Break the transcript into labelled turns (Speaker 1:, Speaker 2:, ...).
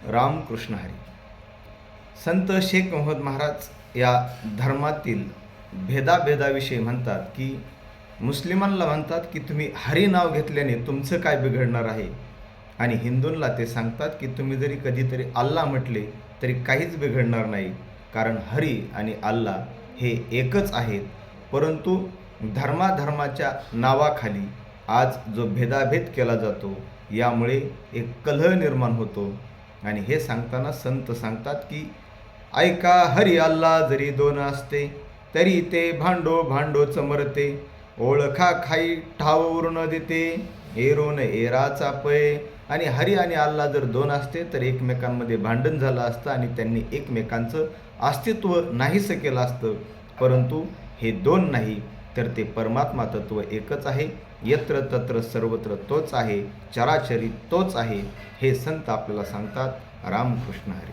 Speaker 1: रामकृष्ण हरी. संत शेख मोहम्मद महाराज या धर्मातील भेदाभेदाविषयी म्हणतात की मुस्लिमांना म्हणतात की तुम्ही हरी नाव घेतल्याने तुमचं काय बिघडणार आहे, आणि हिंदूंना ते सांगतात की तुम्ही जरी कधीतरी अल्लाह म्हटले तरी काहीच बिघडणार नाही, कारण हरी आणि अल्लाह हे एकच आहेत. परंतु धर्माधर्माच्या नावाखाली आज जो भेदाभेद केला जातो यामुळे एक कलह निर्माण होतो. आणि हे सांगताना संत सांगतात की ऐका हरी अल्लाह जरी दोन असते तरी ते भांडो भांडोच मरते, ओळखा खाई ठाव न देते, एरून एराचा पय. आणि हरी आणि अल्लाह जर दोन असते तर एकमेकांमध्ये भांडण झालं असतं आणि त्यांनी एकमेकांचं अस्तित्व नाहीसं केलं असतं. परंतु हे दोन नाही तर ते परमात्मा तत्व एकच आहे. यत्र तत्र सर्वत्र तोच आहे, चराचरी तोच आहे. हे संत आपल्याला सांगतात. रामकृष्ण हरी.